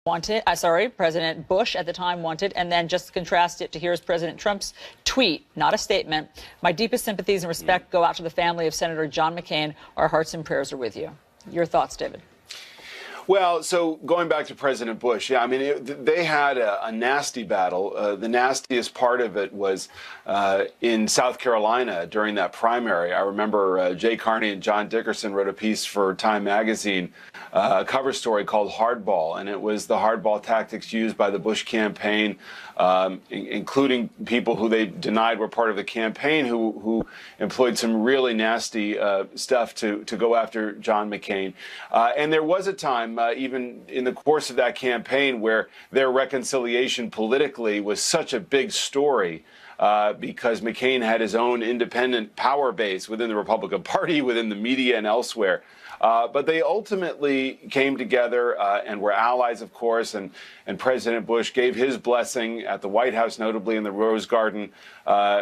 wanted, President Bush at the time wanted, and then just contrast it to here's President Trump's tweet, not a statement. My deepest sympathies and respect go out to the family of Senator John McCain. Our hearts and prayers are with you. Your thoughts, David? Well, so going back to President Bush, yeah, I mean, they had a nasty battle. The nastiest part of it was in South Carolina during that primary. I remember Jay Carney and John Dickerson wrote a piece for Time magazine, a cover story called Hardball, and it was the hardball tactics used by the Bush campaign, including people who they denied were part of the campaign, who employed some really nasty stuff to go after John McCain. And there was a time, even in the course of that campaign, where their reconciliation politically was such a big story because McCain had his own independent power base within the Republican Party, within the media and elsewhere. But they ultimately came together and were allies, of course, and President Bush gave his blessing at the White House, notably in the Rose Garden,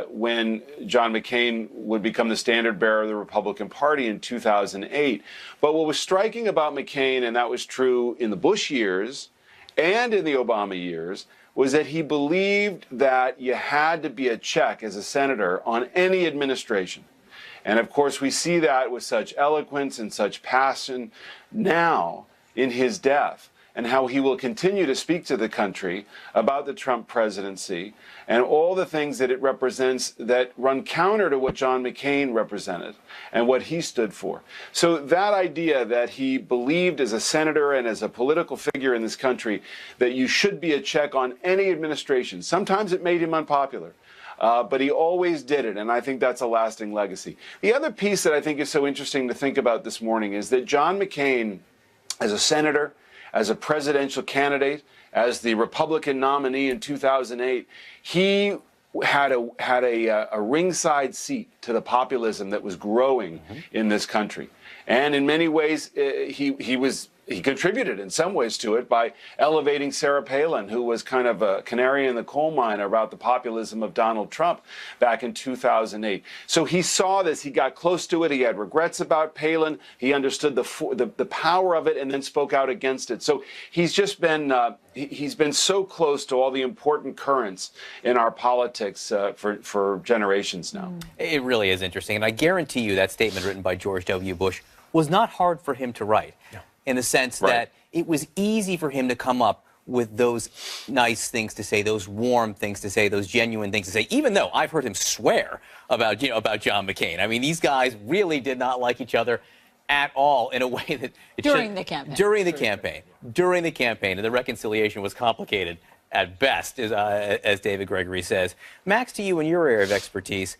when John McCain would become the standard bearer of the Republican Party in 2008. But what was striking about McCain, and that was true in the Bush years and in the Obama years, was that he believed that you had to be a check as a senator on any administration. And of course, we see that with such eloquence and such passion now in his death, and how he will continue to speak to the country about the Trump presidency and all the things that it represents that run counter to what John McCain represented and what he stood for. So that idea that he believed as a senator and as a political figure in this country that you should be a check on any administration, sometimes it made him unpopular. But he always did it, and I think that's a lasting legacy. The other piece that I think is so interesting to think about this morning is that John McCain, as a senator, as a presidential candidate, as the Republican nominee in 2008, he had a ringside seat to the populism that was growing in this country. And in many ways, he contributed in some ways to it by elevating Sarah Palin, who was kind of a canary in the coal mine about the populism of Donald Trump back in 2008. So he saw this, he got close to it, he had regrets about Palin, he understood the power of it and then spoke out against it. So he's just been, he's been so close to all the important currents in our politics for generations now. It really is interesting. And I guarantee you that statement written by George W. Bush was not hard for him to write. No. In the sense that it was easy for him to come up with those nice things to say, those warm things to say, those genuine things to say, even though I've heard him swear about, about John McCain. I mean, these guys really did not like each other at all in a way that during the campaign. During the campaign, and the reconciliation was complicated at best, as David Gregory says. Max, to you in your area of expertise,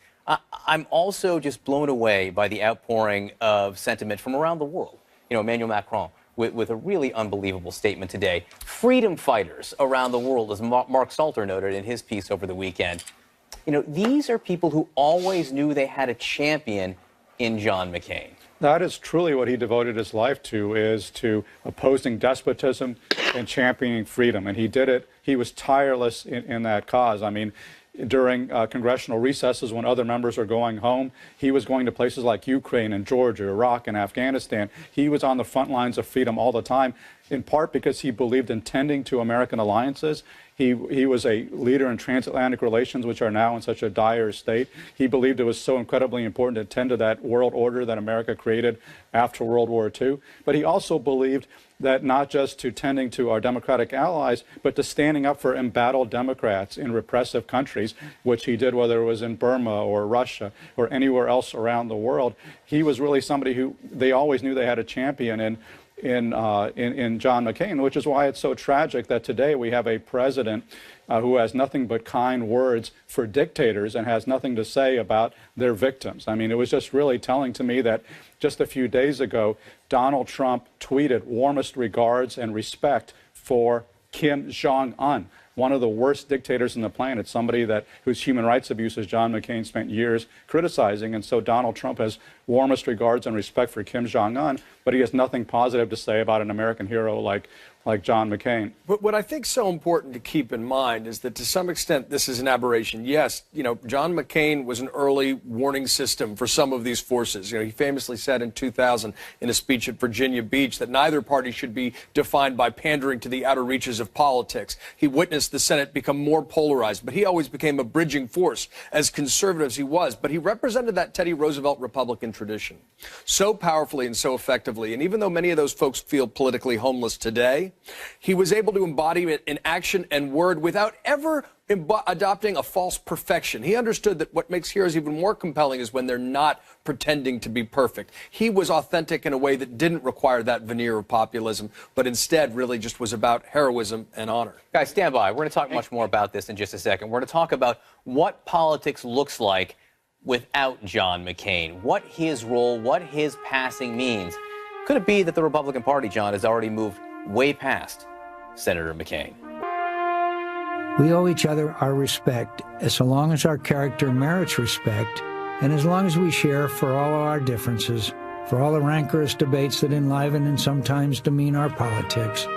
I'm also just blown away by the outpouring of sentiment from around the world. Emmanuel Macron with a really unbelievable statement today. Freedom fighters around the world, as Mark Salter noted in his piece over the weekend. These are people who always knew they had a champion in John McCain. That is truly what he devoted his life to, is to opposing despotism and championing freedom. And he did it. He was tireless in that cause. I mean, during congressional recesses when other members are going home, he was going to places like Ukraine and Georgia, Iraq and Afghanistan. He was on the front lines of freedom all the time, in part because he believed in tending to American alliances. He was a leader in transatlantic relations, which are now in such a dire state. He believed it was so incredibly important to tend to that world order that America created after World War II. But he also believed that not just to tending to our democratic allies, but to standing up for embattled Democrats in repressive countries, which he did whether it was in Burma or Russia or anywhere else around the world. He was really somebody who they always knew they had a champion in John McCain, which is why it's so tragic that today we have a president who has nothing but kind words for dictators and has nothing to say about their victims. I mean, it was just really telling to me that just a few days ago, Donald Trump tweeted warmest regards and respect for Kim Jong-un, one of the worst dictators on the planet, somebody whose human rights abuses John McCain spent years criticizing. And so Donald Trump has warmest regards and respect for Kim Jong-un, but he has nothing positive to say about an American hero like like John McCain. But what I think is so important to keep in mind is that to some extent this is an aberration. Yes, John McCain was an early warning system for some of these forces. He famously said in 2000 in a speech at Virginia Beach that neither party should be defined by pandering to the outer reaches of politics. He witnessed the Senate become more polarized, but he always became a bridging force, as conservative as he was. But he represented that Teddy Roosevelt Republican tradition so powerfully and so effectively. And even though many of those folks feel politically homeless today, he was able to embody it in action and word without ever adopting a false perfection. He understood that what makes heroes even more compelling is when they're not pretending to be perfect. He was authentic in a way that didn't require that veneer of populism, but instead really just was about heroism and honor. Guys, stand by. We're going to talk much more about this in just a second. We're going to talk about what politics looks like without John McCain, what his role, what his passing means. Could it be that the Republican Party, John, has already moved way past Senator McCain? We owe each other our respect, so long as our character merits respect, and as long as we share for all of our differences, for all the rancorous debates that enliven and sometimes demean our politics,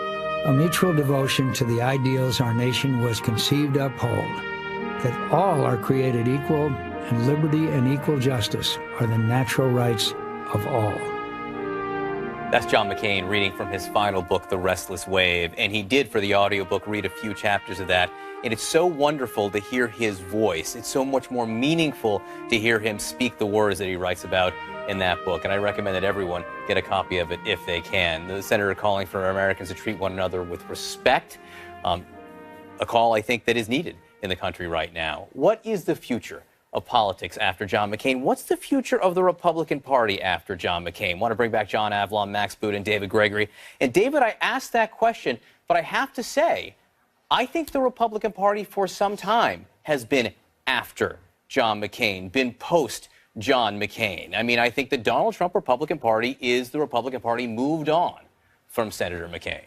a mutual devotion to the ideals our nation was conceived to uphold, that all are created equal, and liberty and equal justice are the natural rights of all. That's John McCain reading from his final book, The Restless Wave. And he did, for the audiobook, read a few chapters of that. And it's so wonderful to hear his voice. It's so much more meaningful to hear him speak the words that he writes about in that book. And I recommend that everyone get a copy of it if they can. The senator calling for Americans to treat one another with respect, a call I think that is needed in the country right now. What is the future of politics after John McCain? What's the future of the Republican Party after John McCain? Want to bring back John Avlon, Max Boot, and David Gregory. And David, I asked that question, but I have to say, I think the Republican Party for some time has been after John McCain, been post John McCain. I mean, I think the Donald Trump Republican Party is the Republican Party moved on from Senator McCain.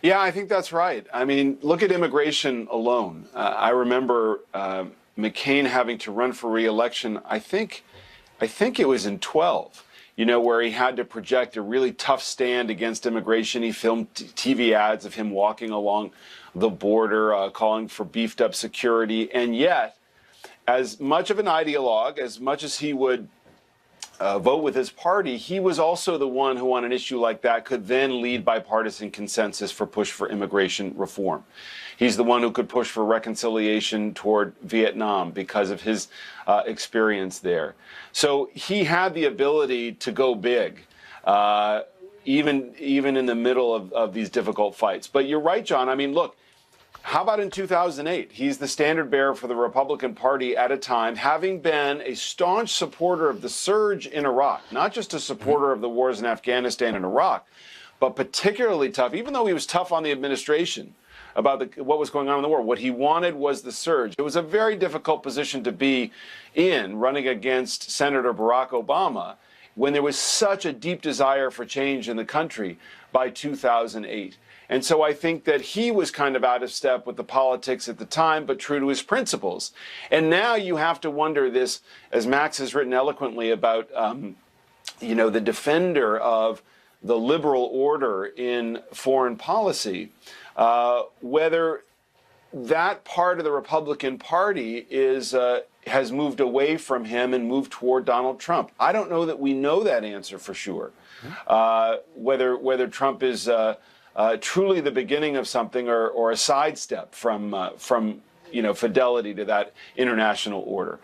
Yeah, I think that's right. I mean, look at immigration alone. I remember McCain having to run for re-election. I think it was in 12. Where he had to project a really tough stand against immigration. He filmed TV ads of him walking along the border, calling for beefed up security. And yet, as much of an ideologue, as much as he would vote with his party, he was also the one who, on an issue like that, could then lead bipartisan consensus for push for immigration reform. He's the one who could push for reconciliation toward Vietnam because of his experience there. So he had the ability to go big, even in the middle of these difficult fights. But you're right, John. I mean, look, how about in 2008? He's the standard bearer for the Republican Party at a time, having been a staunch supporter of the surge in Iraq, not just a supporter of the wars in Afghanistan and Iraq, but particularly tough, even though he was tough on the administration about what was going on in the war. What he wanted was the surge. It was a very difficult position to be in, running against Senator Barack Obama, when there was such a deep desire for change in the country by 2008. And so I think that he was kind of out of step with the politics at the time, but true to his principles. And now you have to wonder this, as Max has written eloquently about, the defender of the liberal order in foreign policy, whether that part of the Republican Party has moved away from him and moved toward Donald Trump. I don't know that we know that answer for sure. Whether Trump is truly the beginning of something or a sidestep from fidelity to that international order.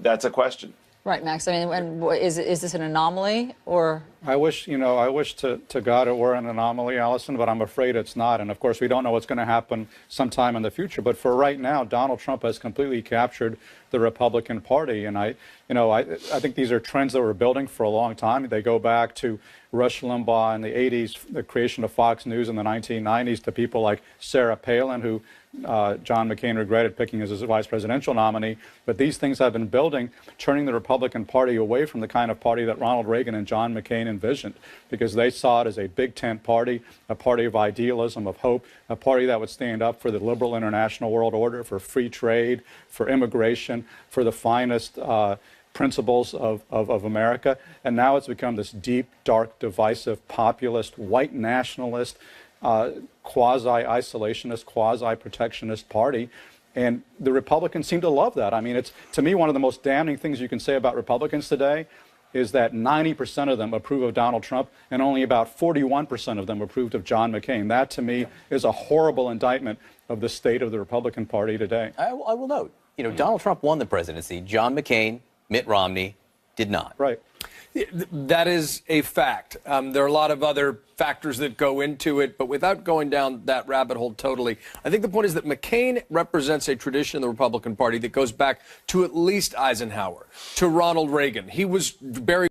That's a question. Right, Max. I mean, and is this an anomaly or? I wish to God it were an anomaly, Allison, but I'm afraid it's not. And of course, we don't know what's going to happen sometime in the future. But for right now, Donald Trump has completely captured the Republican Party. And I think these are trends that were building for a long time. They go back to Rush Limbaugh in the 80s, the creation of Fox News in the 1990s, to people like Sarah Palin, who John McCain regretted picking as his vice presidential nominee. But these things have been building, turning the Republican Party away from the kind of party that Ronald Reagan and John McCain envisioned, because they saw it as a big tent party, a party of idealism, of hope, a party that would stand up for the liberal international world order, for free trade, for immigration, for the finest principles of America. And now it's become this deep, dark, divisive, populist, white nationalist, quasi-isolationist, quasi-protectionist party. And the Republicans seem to love that. I mean, it's, to me, one of the most damning things you can say about Republicans today is that 90% of them approve of Donald Trump and only about 41% of them approved of John McCain. That, to me, is a horrible indictment of the state of the Republican Party today. I will note, Donald Trump won the presidency. John McCain, Mitt Romney did not. Right. That is a fact. There are a lot of other factors that go into it, but without going down that rabbit hole totally, I think the point is that McCain represents a tradition in the Republican Party that goes back to at least Eisenhower, to Ronald Reagan. He was very